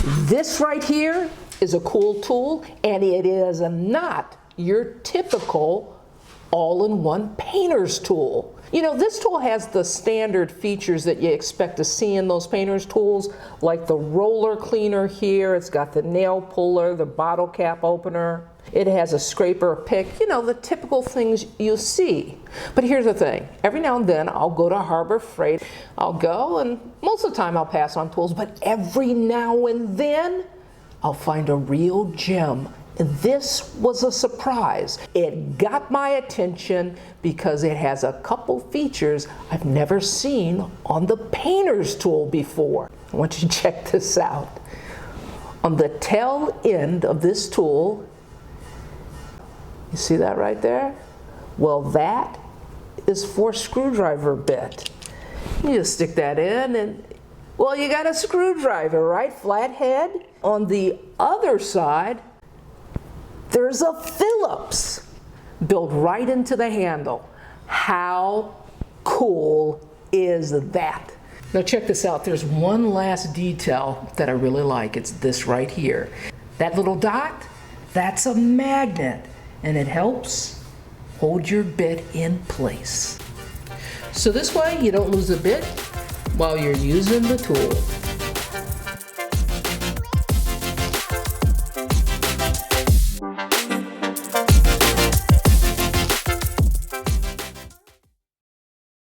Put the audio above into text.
This right here is a cool tool, and it is not your typical all-in-one painter's tool. You know, this tool has the standard features that you expect to see in those painter's tools, like the roller cleaner here. It's got the nail puller, the bottle cap opener. It has a scraper, pick, you know, the typical things you see. But here's the thing, every now and then I'll go to Harbor Freight. I'll go, and most of the time I'll pass on tools, but every now and then I'll find a real gem. And this was a surprise. It got my attention because it has a couple features I've never seen on the painter's tool before. I want you to check this out. On the tail end of this tool, you see that right there? Well, that is for a screwdriver bit. You just stick that in and, well, you got a screwdriver, right? Flat head. On the other side, there's a Phillips built right into the handle. How cool is that? Now check this out. There's one last detail that I really like. It's this right here. That little dot, that's a magnet, and it helps hold your bit in place. So this way you don't lose a bit while you're using the tool.